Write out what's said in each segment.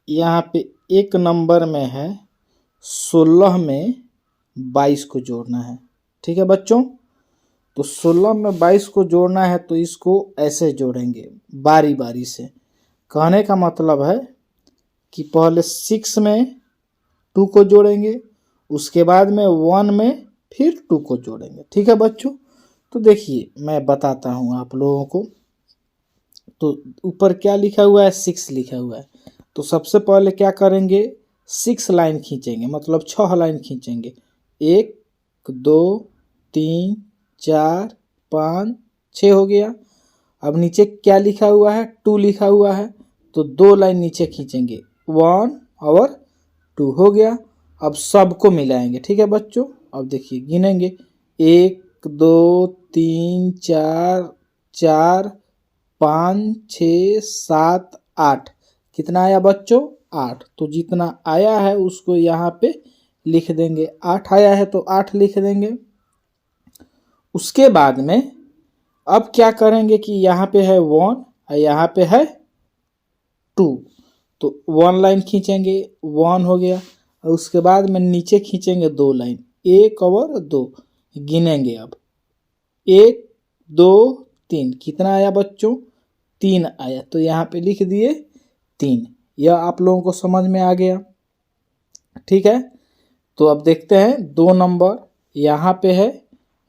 यहाँ पे एक नंबर में है 16 में 22 को जोड़ना है। ठीक है बच्चों, तो 16 में 22 को जोड़ना है तो इसको ऐसे जोड़ेंगे बारी बारी से। कहने का मतलब है कि पहले 6 में 2 को जोड़ेंगे, उसके बाद में 1 में फिर 2 को जोड़ेंगे। ठीक है बच्चों, तो देखिए मैं बताता हूँ आप लोगों को। तो ऊपर क्या लिखा हुआ है, 6 लिखा हुआ है। तो सबसे पहले क्या करेंगे, 6 लाइन खींचेंगे, मतलब 6 लाइन खींचेंगे। 1 2 3 4 5 6 हो गया। अब नीचे क्या लिखा हुआ है, 2 लिखा हुआ है, तो 2 लाइन नीचे खींचेंगे, 1 और 2 हो गया। अब सबको मिलाएंगे। ठीक है बच्चों, अब देखिए गिनेंगे 1 2 3 4 4 5 6 7 8। कितना आया बच्चों, 8। तो जितना आया है उसको यहाँ पे लिख देंगे। 8 आया है तो 8 लिख देंगे। उसके बाद में अब क्या करेंगे कि यहाँ पे है 1 और यहाँ पे है 2, तो 1 लाइन खींचेंगे, 1 हो गया। और उसके बाद में नीचे खींचेंगे 2 लाइन, 1 और 2, गिनेंगे। अब 1 2 3, कितना आया बच्चों, 3 आया, तो यहाँ पे लिख दिए 3। यह आप लोगों को समझ में आ गया। ठीक है, तो अब देखते हैं 2 नंबर यहाँ पे है।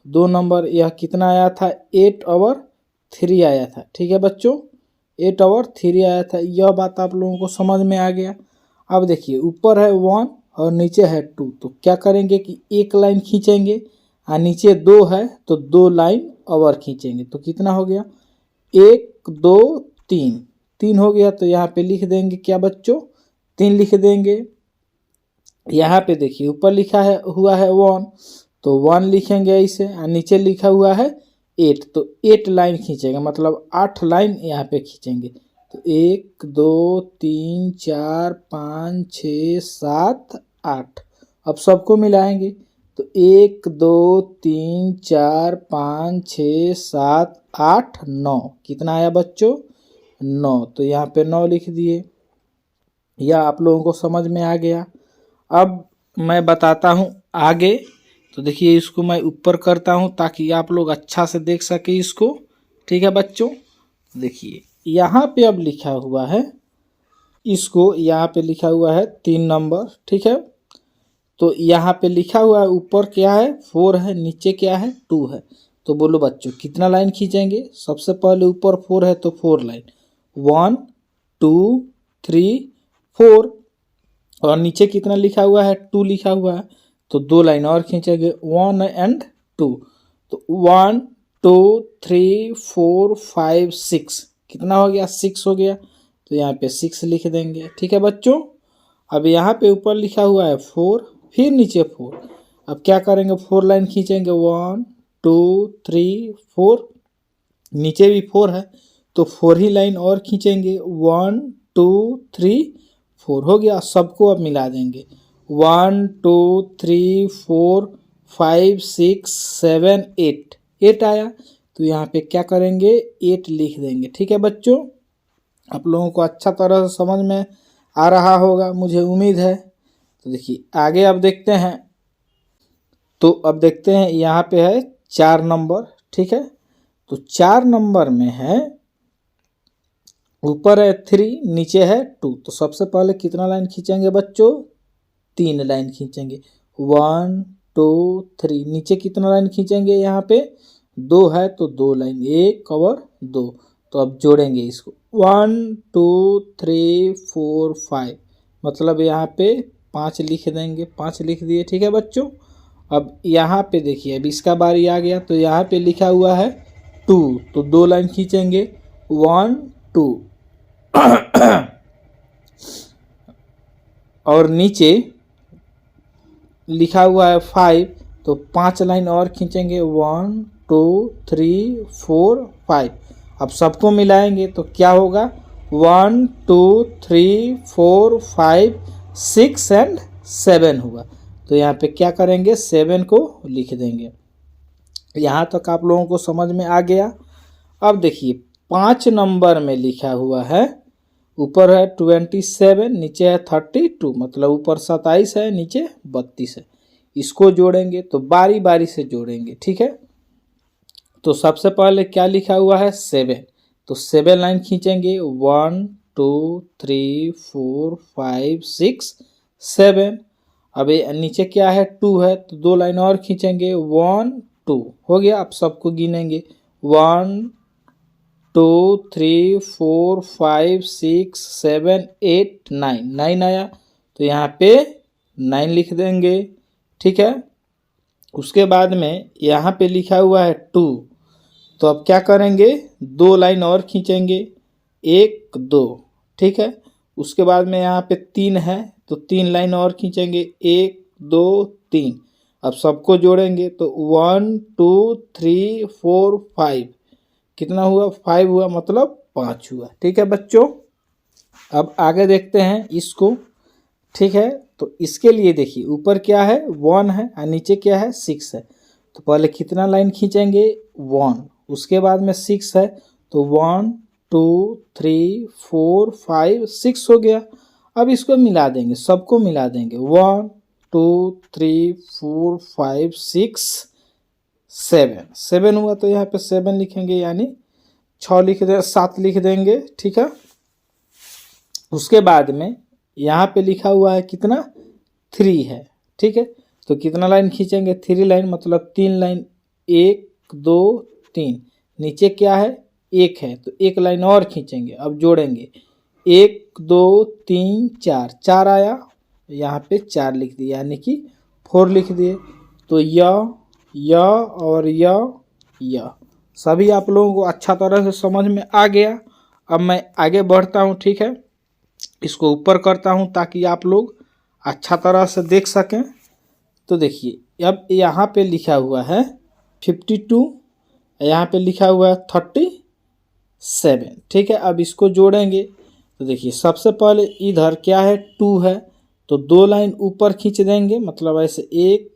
2 नंबर यह कितना आया था, 8 और 3 आया था। ठीक है बच्चों, 8 और 3 आया था। यह बात आप लोगों को समझ में आ गया। अब देखिए ऊपर है 1 और नीचे है 2, तो क्या करेंगे कि एक लाइन खींचेंगे और नीचे 2 है तो 2 लाइन और खींचेंगे। तो कितना हो गया, 1 2 3, 3 हो गया। तो यहाँ पे लिख देंगे क्या बच्चों, 3 लिख देंगे। यहाँ पे देखिए ऊपर लिखा है हुआ है 1, तो 1 लिखेंगे ऐसे, और नीचे लिखा हुआ है 8, तो 8 लाइन खींचेंगे, मतलब 8 लाइन यहाँ पे खींचेंगे। तो 1 2 3 4 5 6 7 8। अब सबको मिलाएंगे, तो 1 2 3 4 5 6 7 8 9। कितना आया बच्चों, 9। तो यहाँ पे 9 लिख दिए। यह आप लोगों को समझ में आ गया। अब मैं बताता हूँ आगे। तो देखिए इसको मैं ऊपर करता हूँ ताकि आप लोग अच्छा से देख सके इसको। ठीक है बच्चों, देखिए यहाँ पे अब लिखा हुआ है, इसको यहाँ पे लिखा हुआ है 3 नंबर। ठीक है, तो यहाँ पे लिखा हुआ है ऊपर क्या है, 4 है, नीचे क्या है, 2 है। तो बोलो बच्चों कितना लाइन खींचेंगे। सबसे पहले ऊपर 4 है तो 4 लाइन, 1 2 3 4। और नीचे कितना लिखा हुआ है, 2 लिखा हुआ है, तो 2 लाइन और खींचेंगे, 1 एंड 2। तो 1 2 3 4 5 6, कितना हो गया, 6 हो गया। तो यहाँ पे 6 लिख देंगे। ठीक है बच्चों, अब यहाँ पे ऊपर लिखा हुआ है 4, फिर नीचे 4। अब क्या करेंगे, 4 लाइन खींचेंगे, 1 2 3 4। नीचे भी 4 है तो 4 ही लाइन और खींचेंगे, 1 2 3 4 हो गया। सबको अब मिला देंगे, 1 2 3 4 5 6 7 8, 8 आया। तो यहाँ पे क्या करेंगे, 8 लिख देंगे। ठीक है बच्चों, आप लोगों को अच्छा तरह से समझ में आ रहा होगा, मुझे उम्मीद है। तो देखिए आगे अब देखते हैं। तो अब देखते हैं यहाँ पे है 4 नंबर। ठीक है, तो 4 नंबर में है, ऊपर है 3, नीचे है 2। तो सबसे पहले कितना लाइन खींचेंगे बच्चों, 3 लाइन खींचेंगे, 1 2 3। नीचे कितना लाइन खींचेंगे, यहाँ पे 2 है तो 2 लाइन, 1 और 2। तो अब जोड़ेंगे इसको, 1 2 3 4 5, मतलब यहाँ पे 5 लिख देंगे, 5 लिख दिए। ठीक है बच्चों, अब यहाँ पे देखिए अब इसका बारी आ गया। तो यहाँ पे लिखा हुआ है 2, तो 2 लाइन खींचेंगे, 1 2। और नीचे लिखा हुआ है 5, तो 5 लाइन और खींचेंगे, 1 2 3 4 5। अब सबको मिलाएंगे तो क्या होगा, 1 2 3 4 5 6 एंड 7 हुआ। तो यहाँ पे क्या करेंगे, 7 को लिख देंगे। यहाँ तक आप लोगों को समझ में आ गया। अब देखिए 5 नंबर में लिखा हुआ है ऊपर है 27, नीचे है 32, मतलब ऊपर 27 है, नीचे 32 है। इसको जोड़ेंगे तो बारी बारी से जोड़ेंगे, ठीक है। तो सबसे पहले क्या लिखा हुआ है 7, तो 7 लाइन खींचेंगे, 1 2 3 4 5 6 7। अब ये नीचे क्या है 2 है, तो 2 लाइन और खींचेंगे, 1 2 हो गया। अब सबको गिनेंगे, 1 2 3 4 5 6 7 8 9, 9 आया तो यहाँ पे 9 लिख देंगे, ठीक है। उसके बाद में यहाँ पे लिखा हुआ है 2, तो अब क्या करेंगे 2 लाइन और खींचेंगे, 1 2, ठीक है। उसके बाद में यहाँ पे 3 है, तो 3 लाइन और खींचेंगे, 1 2 3। अब सबको जोड़ेंगे तो 1 2 3 4 5, कितना हुआ 5 हुआ, मतलब 5 हुआ, ठीक है बच्चों। अब आगे देखते हैं इसको, ठीक है। तो इसके लिए देखिए ऊपर क्या है 1 है और नीचे क्या है 6 है, तो पहले कितना लाइन खींचेंगे 1, उसके बाद में 6 है, तो 1 2 3 4 5 6 हो गया। अब इसको मिला देंगे, सबको मिला देंगे, 1 2 3 4 5 6 7 हुआ, तो यहाँ पे 7 लिखेंगे, यानी 6 लिख दे 7 लिख देंगे, ठीक है। उसके बाद में यहाँ पे लिखा हुआ है कितना 3 है, ठीक है। तो कितना लाइन खींचेंगे 3 लाइन, मतलब 3 लाइन, 1 2 3। नीचे क्या है 1 है, तो 1 लाइन और खींचेंगे। अब जोड़ेंगे 1 2 3 4, 4 आया, यहाँ पे 4 लिख दिए, यानी कि 4 लिख दिए। तो य और य सभी आप लोगों को अच्छा तरह से समझ में आ गया। अब मैं आगे बढ़ता हूँ, ठीक है। इसको ऊपर करता हूँ ताकि आप लोग अच्छा तरह से देख सकें। तो देखिए अब यहाँ पे लिखा हुआ है 52, यहाँ पे लिखा हुआ है 37, ठीक है। अब इसको जोड़ेंगे तो देखिए सबसे पहले इधर क्या है 2 है, तो 2 लाइन ऊपर खींच देंगे, मतलब ऐसे 1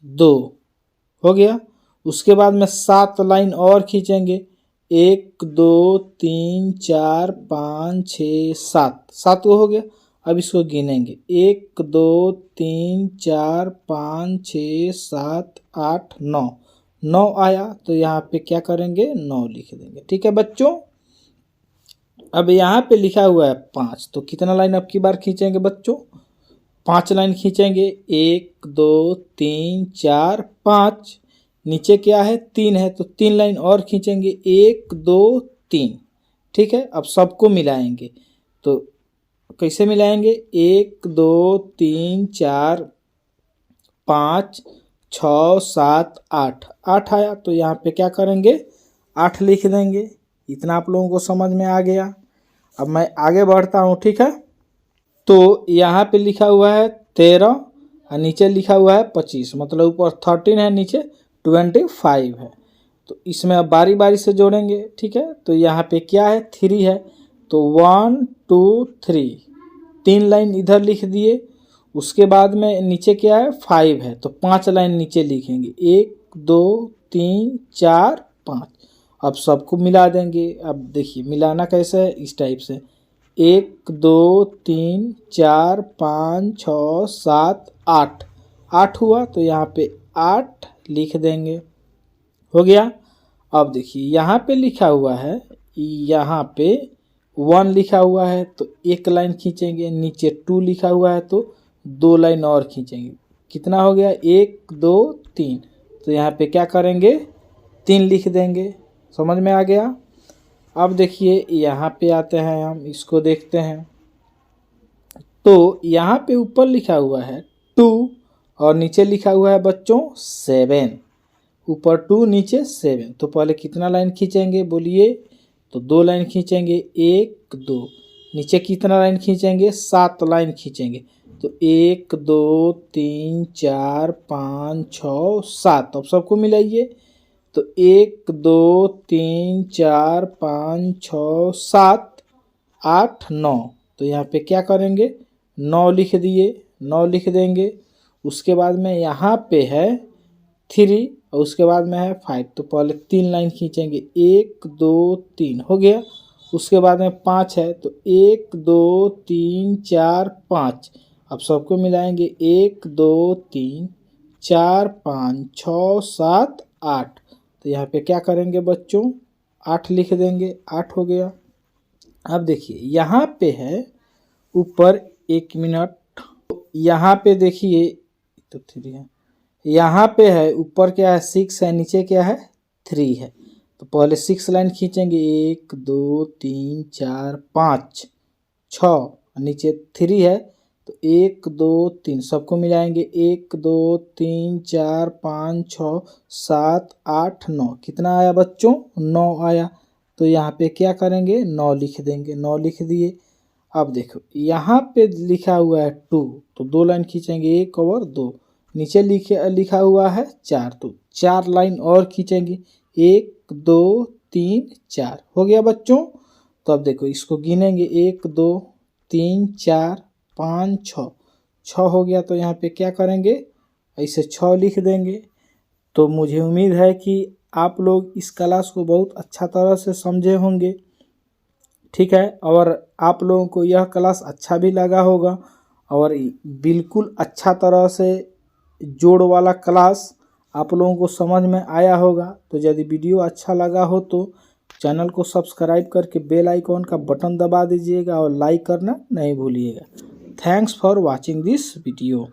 2 हो गया। उसके बाद में 7 लाइन और खींचेंगे, 1 2 3 4 5 6 7, 7 हो गया। अब इसको गिनेंगे, 1 2 3 4 5 6 7 8 9, 9 आया, तो यहाँ पे क्या करेंगे 9 लिख देंगे, ठीक है बच्चों। अब यहाँ पे लिखा हुआ है 5, तो कितना लाइन अब की बार खींचेंगे बच्चों 5 लाइन खींचेंगे, 1 2 3 4 5। नीचे क्या है 3 है, तो 3 लाइन और खींचेंगे, 1 2 3, ठीक है। अब सबको मिलाएंगे, तो कैसे मिलाएंगे 1 2 3 4 5 6 7 8, 8 आया, तो यहाँ पे क्या करेंगे 8 लिख देंगे। इतना आप लोगों को समझ में आ गया। अब मैं आगे बढ़ता हूँ, ठीक है। तो यहाँ पे लिखा हुआ है 13 और नीचे लिखा हुआ है 25, मतलब ऊपर 13 है, नीचे 25 है। तो इसमें अब बारी बारी से जोड़ेंगे, ठीक है। तो यहाँ पे क्या है 3 है, तो 1 2 3, 3 लाइन इधर लिख दिए। उसके बाद में नीचे क्या है 5 है, तो 5 लाइन नीचे लिखेंगे, 1 2 3 4 5। अब सबको मिला देंगे। अब देखिए मिलाना कैसे है, इस टाइप से 1 2 3 4 5 6 7 8, 8 हुआ, तो यहाँ पे 8 लिख देंगे, हो गया। अब देखिए यहाँ पे लिखा हुआ है, यहाँ पे 1 लिखा हुआ है, तो 1 लाइन खींचेंगे, नीचे 2 लिखा हुआ है, तो 2 लाइन और खींचेंगे, कितना हो गया 1 2 3। तो यहाँ पे क्या करेंगे 3 लिख देंगे, समझ में आ गया। अब देखिए यहाँ पे आते हैं, हम इसको देखते हैं। तो यहाँ पे ऊपर लिखा हुआ है 2 और नीचे लिखा हुआ है बच्चों 7, ऊपर 2 नीचे 7। तो पहले कितना लाइन खींचेंगे बोलिए, तो 2 लाइन खींचेंगे, 1 2। नीचे कितना लाइन खींचेंगे 7 लाइन खींचेंगे, तो 1 2 3 4 5 6 7। अब सबको मिलाइए, तो 1 2 3 4 5 6 7 8 9। तो यहाँ पे क्या करेंगे 9 लिख दिए, 9 लिख देंगे। उसके बाद में यहाँ पे है 3, और उसके बाद में है 5। तो पहले 3 लाइन खींचेंगे, 1 2 3 हो गया। उसके बाद में 5 है तो 1 2 3 4 5। अब सबको मिलाएंगे, 1 2 3 4 5 6 7 8। तो यहाँ पे क्या करेंगे बच्चों, 8 लिख देंगे, 8 हो गया। अब देखिए यहाँ पे है ऊपर 1 मिनट, यहाँ पे देखिए तो 3 है, यहाँ पे है ऊपर क्या है 6 है, नीचे क्या है 3 है। तो पहले 6 लाइन खींचेंगे, 1 2 3 4 5 6, नीचे 3 है तो 1 2 3 सबको मिलाएंगे, 1 2 3 4 5 6 7 8 9। कितना आया बच्चों, 9 आया। तो यहाँ पे क्या करेंगे, 9 लिख देंगे, 9 लिख दिए। अब देखो यहाँ पे लिखा हुआ है 2, तो 2 लाइन खींचेंगे, 1 और 2। नीचे लिखा हुआ है 4, तो 4 लाइन और खींचेंगे, 1 2 3 4 हो गया बच्चों। तो अब देखो इसको गिनेंगे, 1 2 3 4 5 6, 6 हो गया। तो यहाँ पे क्या करेंगे, ऐसे 6 लिख देंगे। तो मुझे उम्मीद है कि आप लोग इस क्लास को बहुत अच्छा तरह से समझे होंगे, ठीक है। और आप लोगों को यह क्लास अच्छा भी लगा होगा और बिल्कुल अच्छा तरह से जोड़ वाला क्लास आप लोगों को समझ में आया होगा। तो यदि वीडियो अच्छा लगा हो तो चैनल को सब्सक्राइब करके बेल आइकॉन का बटन दबा दीजिएगा और लाइक करना नहीं भूलिएगा। Thanks for watching this video.